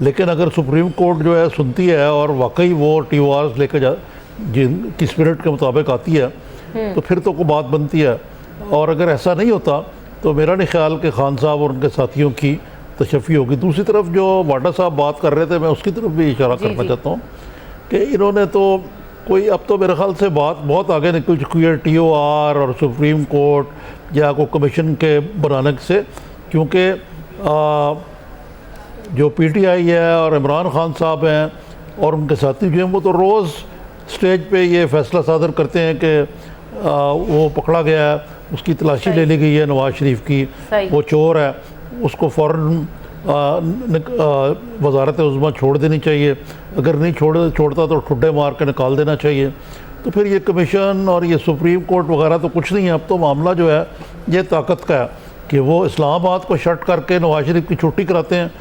Speaker 2: लेकिन अगर सुप्रीम कोर्ट जो है सुनती है और वाकई वो TORs लेकर जिनकी स्पिरिट के मुताबिक आती है तो फिर तो कोई बात बनती है। और अगर ऐसा नहीं होता तो मेरा नहीं ख्याल कि खान साहब और उनके साथियों की तशफ़ी होगी। दूसरी तरफ जो वाडा साहब बात कर रहे थे, मैं उसकी तरफ भी इशारा करना चाहता हूँ कि इन्होंने तो कोई अब तो मेरे ख्याल से बात बहुत आगे निकल चुकी है TOR और सुप्रीम कोर्ट या कोई कमीशन के बनाने से, क्योंकि जो PTI है और इमरान खान साहब हैं और उनके साथी जो हैं वो तो रोज़ स्टेज पे ये फैसला सादर करते हैं कि वो पकड़ा गया है, उसकी तलाशी ले ली गई है नवाज शरीफ की, वो चोर है, उसको फ़ौरन वजारत उज़्मा छोड़ देनी चाहिए, अगर नहीं छोड़ता तो ठुड्डे मार के निकाल देना चाहिए। तो फिर ये कमीशन और ये सुप्रीम कोर्ट वगैरह तो कुछ नहीं है। अब तो मामला जो है ये ताकत का है कि वो इस्लामाबाद को शट करके नवाज शरीफ की छुट्टी कराते हैं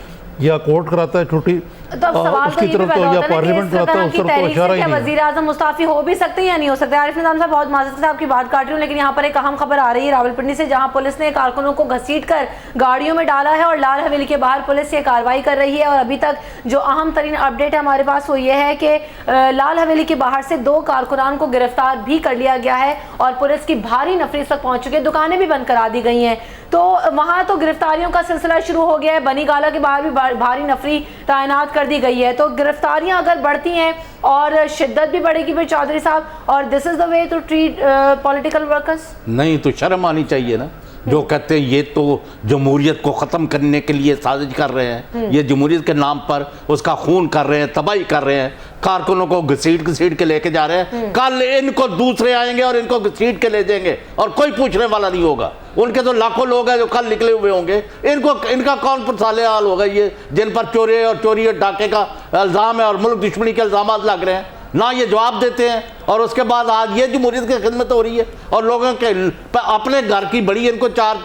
Speaker 2: या कोर्ट कराता है छुट्टी,
Speaker 1: तो अब सवाल
Speaker 2: उसकी
Speaker 1: तो ये भी
Speaker 2: तरफ
Speaker 1: पैदा
Speaker 2: तो या
Speaker 1: होता है ना कि
Speaker 2: पार्लियामेंट
Speaker 1: इस
Speaker 2: में आता
Speaker 1: तरह
Speaker 2: है, उस
Speaker 1: की
Speaker 2: तरफ तो
Speaker 1: तहरीक
Speaker 2: इशारा
Speaker 1: से
Speaker 2: ही
Speaker 1: क्या
Speaker 2: नहीं है।
Speaker 1: वज़ीर आज़म मुस्ताफ़ी हो भी सकते हैं या नहीं हो सकते? आरिफ निज़ाम साहब, बहुत माज़रत से आपकी बात काट रही हूँ, लेकिन यहाँ पर एक अहम खबर आ रही है रावलपिंडी से, जहाँ पुलिस ने कारकुनों को घसीटकर गाड़ियों में डाला है और लाल हवेली के बाहर पुलिस ये कार्रवाई कर रही है। और अभी तक जो अहम तरीन अपडेट है हमारे पास वो ये है कि लाल हवेली के बाहर से 2 कारकुनान को गिरफ्तार भी कर लिया गया है और पुलिस की भारी नफरी इस वक्त पहुंच चुकी है, दुकानें भी बंद करा दी गई हैं। तो वहाँ तो गिरफ्तारियों का सिलसिला शुरू हो गया है, बनी गाला के बाहर भी भारी नफरी तैनात कर दी गई है। तो गिरफ्तारियां अगर बढ़ती हैं और शिद्दत भी बढ़ेगी फिर चौधरी साहब, और this is the way to treat political workers?
Speaker 3: नहीं तो शर्म आनी चाहिए ना, जो कहते हैं ये तो जमहूरियत को ख़त्म करने के लिए साजिश कर रहे हैं, ये जमहूरियत के नाम पर उसका खून कर रहे हैं, तबाही कर रहे हैं, कारकुनों को घसीट के लेके जा रहे हैं। कल इनको दूसरे आएंगे और इनको घसीट के ले जाएंगे और कोई पूछने वाला नहीं होगा। उनके तो लाखों लोग हैं जो कल निकले हुए होंगे, इनका कौन साले हाल होगा ये जिन पर चोरी और डाके का इल्ज़ाम है और मुल्क दुश्मनी के इल्ज़ाम लग रहे हैं ना, ये जवाब देते हैं। और उसके बाद आज ये जमहूरियत की खिदमत हो रही है और लोगों के अपने घर की बड़ी इनको चार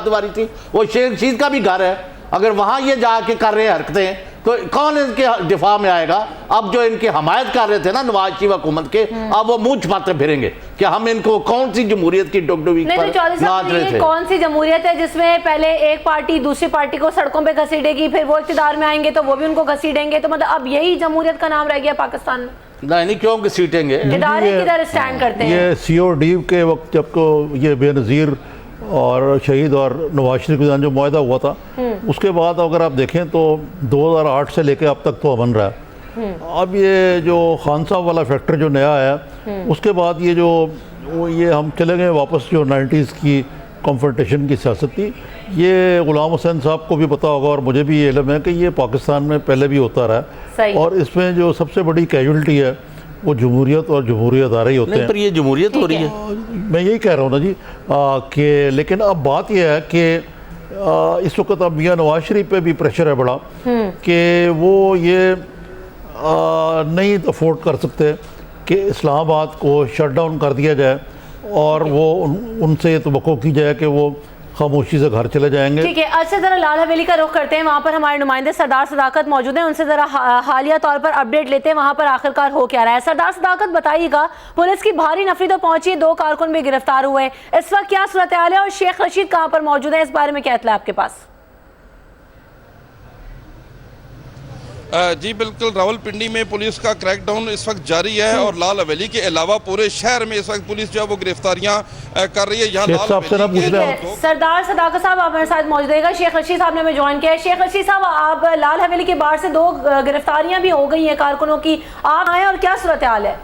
Speaker 3: दीवारी थी, वो शेख रशीद का भी घर है, अगर वहाँ ये जाके कर रहे हैं हरकतें तो कौन इनके दिफा में आएगा? अब जो इनकी हमायत कर रहे थे ना नवाज शरीफ हुकूमत के, अब वो मुंह छुपाते फिरेंगे कि हम इनको कौन सी जमहूरियत की डुगडुगी पर नाच रहे थे।
Speaker 1: कौन सी जमहूरियत है जिसमें पहले एक पार्टी दूसरी पार्टी को सड़कों पे घसीटेगी, फिर वो इक़्तिदार में आएंगे तो वो भी उनको घसीटेंगे? तो मतलब अब यही जमहूरियत का नाम रह गया पाकिस्तान में?
Speaker 3: नहीं क्यों घसीटेंगे?
Speaker 1: इदारे किधर स्टैंड करते हैं?
Speaker 2: ये COD के वक्त जब को ये बेनज़ीर और शहीद और नवाज शरीफ के दौरान जो मुआहदा हुआ था, उसके बाद अगर आप देखें तो 2008 से लेकर अब तक तो अमन रहा है। अब ये जो खान साहब वाला फैक्टर जो नया आया, उसके बाद ये हम चले गए वापस जो 90s की कॉन्फ्रंटेशन की सियासत थी। ये गुलाम हुसैन साहब को भी पता होगा और मुझे भी ये इल्म है कि ये पाकिस्तान में पहले भी होता रहा है और इसमें जो सबसे बड़ी कैजुअल्टी है वो जमहूरियत और जमहूरी अदारे ही होते हैं।
Speaker 3: पर ये जमहूरियत हो रही है,
Speaker 2: मैं यही कह रहा हूँ ना जी, कि लेकिन अब बात यह है कि इस वक्त अब मियां नवाज शरीफ पे भी प्रेशर है बड़ा कि वो ये नहीं अफोर्ड कर सकते कि इस्लामाबाद को शट डाउन कर दिया जाए और वो उनसे तवक्को की जाए कि वो खामोशी से घर चले जाएंगे।
Speaker 1: ठीक है, अच्छा जरा लाल हवेली का रुख करते हैं, वहाँ पर हमारे नुमाइंदे सरदार सदाकत मौजूद हैं, उनसे जरा हालिया तौर पर अपडेट लेते हैं वहाँ पर आखिरकार हो क्या रहा है। सरदार सदाकत बताइएगा, पुलिस की भारी नफरी तो पहुंची, 2 कारकुन भी गिरफ्तार हुए, इस वक्त क्या सूरत हाल है और शेख रशीद कहाँ पर मौजूद है, इस बारे में क्या इत्तला आपके पास?
Speaker 6: जी बिल्कुल, रावलपिंडी में पुलिस का क्रैकडाउन इस वक्त जारी है और लाल हवेली के अलावा पूरे शहर में इस वक्त पुलिस जो है वो गिरफ्तारियां कर रही है। यहाँ
Speaker 1: सरदार सदाकत साहब आप मेरे साथ मौजूद है, शेख रशीद साहब ने हमें ज्वाइन किया है। शेख रशीद साहब, आप लाल हवेली के बाहर से 2 गिरफ्तारियां भी हो गई हैं कारकुनों की, आप आए और क्या सूरत हाल है?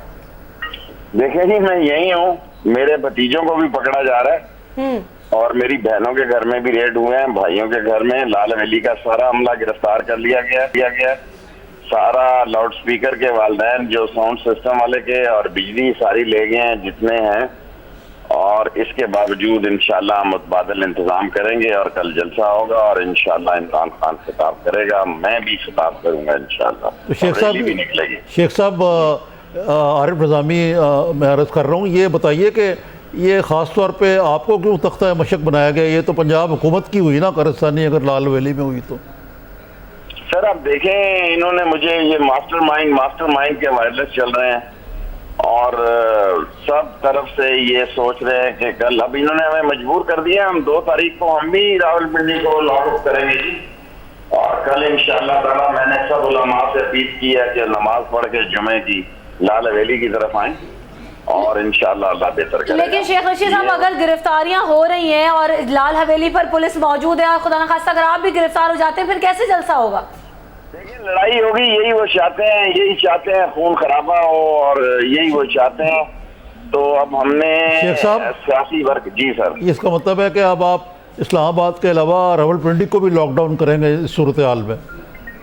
Speaker 7: देखिए जी, मैं यही हूँ, मेरे भतीजों को भी पकड़ा जा रहा है और मेरी बहनों के घर में भी रेड हुए हैं, भाइयों के घर में। लाल हवेली का सारा अमला गिरफ्तार कर लिया गया सारा लाउड स्पीकर के वालदैन जो साउंड सिस्टम वाले के और बिजली सारी ले गए हैं जितने हैं, और इसके बावजूद इंशाल्लाह हम मुतबादल इंतजाम करेंगे और कल जलसा होगा और इंशाल्लाह इमरान खान खिताब करेगा, मैं भी खिताब करूंगा इंशाल्लाह।
Speaker 2: तो शेख साहब
Speaker 7: भी निकलेगी।
Speaker 2: शेख साहब, आरिफ निज़ामी मैं अर्ज़ कर रहा हूँ, ये बताइए कि ये ख़ास तौर पे आपको क्यों तख्ता मशक बनाया गया? ये तो पंजाब हुकूमत की हुई ना कारस्तानी, अगर लाल हवेली में हुई तो?
Speaker 7: सर आप देखें, इन्होंने मुझे ये मास्टरमाइंड के वायरलेस चल रहे हैं और सब तरफ से ये सोच रहे हैं कि कल, अब इन्होंने हमें मजबूर कर दिया, हम 2 तारीख को हम भी रावलपिंडी को लॉकअप करेंगे जी, और कल इंशाअल्लाह ताला मैंने सब उलमा से अपील की है कि नमाज पढ़ के जुमे की लाल हवेली की तरफ आए और इंशाअल्लाह अल्लाह बेहतर करेगा।
Speaker 1: लेकिन शेख रशीद साहब, अगर गिरफ्तारियां हो रही हैं और लाल हवेली पर पुलिस मौजूद है और खुदा न खास्ता अगर आप भी गिरफ्तार हो जाते हैं, फिर कैसे जलसा होगा?
Speaker 7: देखिए, लड़ाई होगी, यही वो चाहते हैं, खून खराबा हो और यही वो चाहते हैं। तो अब हमने सियासी वर्क, जी सर,
Speaker 2: इसका मतलब है कि अब आप इस्लामाबाद के अलावा रावलपिंडी को भी लॉकडाउन करेंगे इस सूरत हाल में?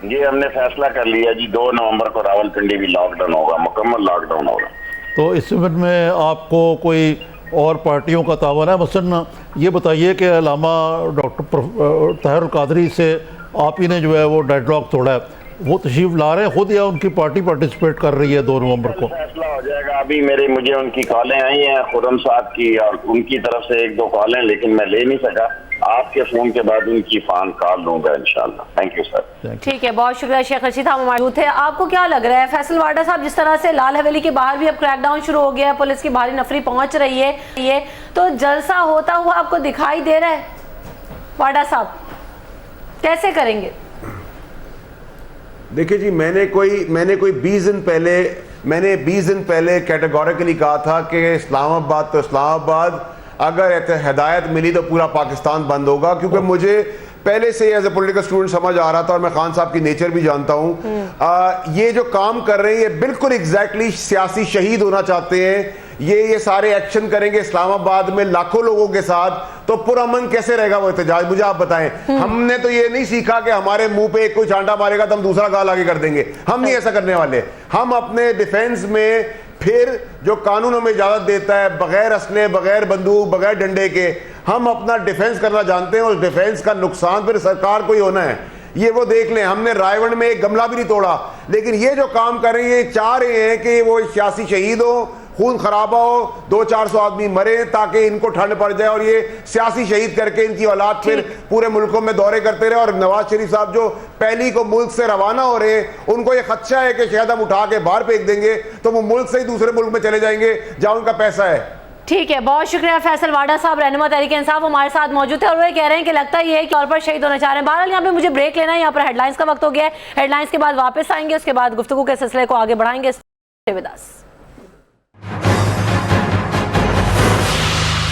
Speaker 7: जी हमने फैसला कर लिया जी, 2 नवंबर को रावलपिंडी भी लॉकडाउन होगा, मुकम्मल लॉकडाउन होगा।
Speaker 2: तो इस समय में आपको कोई और पार्टियों का तावन है? मसलन ये बताइए कि अल्लामा डॉक्टर ताहिरुल कादरी से आप ही ने जो है वो डेडलॉक तोड़ा है, वो तशरीफ ला रहे हैं खुद या उनकी पार्टी पार्टिसिपेट कर रही है 2 नवंबर को?
Speaker 7: फैसला हो जाएगा। अभी मुझे उनकी कॉलें आई हैं खुर्रम साहब की, और उनकी तरफ से 1-2 कॉलें, लेकिन मैं ले नहीं सका। आपके फोन के बाद उनकी फान कॉल लूंगा इंशाल्लाह। Thank you sir.
Speaker 1: ठीक है, बहुत शुक्रिया शेख रशीद, हम मौजूद थे। आपको क्या लग रहा है फैसल वाडा साहब, जिस तरह से लाल हवेली के बाहर भी अब क्रैकडाउन शुरू हो गया है, पुलिस की भारी नफरी पहुंच रही है, ये तो जलसा होता हुआ आपको दिखाई दे रहा है? वाडा साहब कैसे करेंगे?
Speaker 4: देखिए जी, मैंने कोई 20 दिन पहले कैटेगोरिकली कहा था कि इस्लामाबाद तो इस्लामाबाद, अगर हिदायत मिली तो पूरा पाकिस्तान बंद होगा, क्योंकि मुझे पहले से एज ए पॉलिटिकल स्टूडेंट समझ आ रहा था और मैं खान साहब की नेचर भी जानता हूं। ये जो काम कर रहे हैं ये बिल्कुल एग्जैक्टली सियासी शहीद होना चाहते हैं। ये सारे एक्शन करेंगे इस्लामाबाद में लाखों लोगों के साथ, तो पुरअमन कैसे रहेगा वो एहतजाज? मुझे आप बताएं। हमने तो ये नहीं सीखा कि हमारे मुंह पे कोई चांटा मारेगा तो हम दूसरा गाल आगे कर देंगे। हम नहीं ऐसा करने वाले। हम अपने डिफेंस में फिर जो कानून हमें इजाजत देता है, बगैर असले, बगैर बंदूक, बगैर डंडे के, हम अपना डिफेंस करना जानते हैं। और डिफेंस का नुकसान फिर सरकार को ही होना है। ये वो देख लें, हमने रायगढ़ में एक गमला भी नहीं तोड़ा, लेकिन ये जो काम कर रहे हैं, ये चाह रहे हैं कि वो सियासी शहीद हो, खून खराबा हो, 200-400 आदमी मरे ताकि इनको ठंड पड़ जाए और ये सियासी शहीद करके इनकी औलाद फिर पूरे मुल्कों में दौरे करते रहे। और नवाज शरीफ साहब जो पहली को मुल्क से रवाना हो रहे हैं, उनको ये खदशा है कि शायद हम उठा के बाहर फेंक देंगे तो वो मुल्क से ही दूसरे मुल्क में चले जाएंगे जहां उनका पैसा है।
Speaker 1: ठीक है, बहुत शुक्रिया फैसल वाडा साहब, रहनुमा तहरीक इंसाफ हमारे साथ मौजूद थे और वो कह रहे हैं कि लगता ये है कि तौर पर शहीद होना चाह रहे हैं। बहरहाल यहाँ पे मुझे ब्रेक लेना है, यहाँ पर हेडलाइंस का वक्त हो गया है। हेडलाइंस के बाद वापस आएंगे, उसके बाद गुफ्तगू के सिलसिले को आगे बढ़ाएंगे। With us.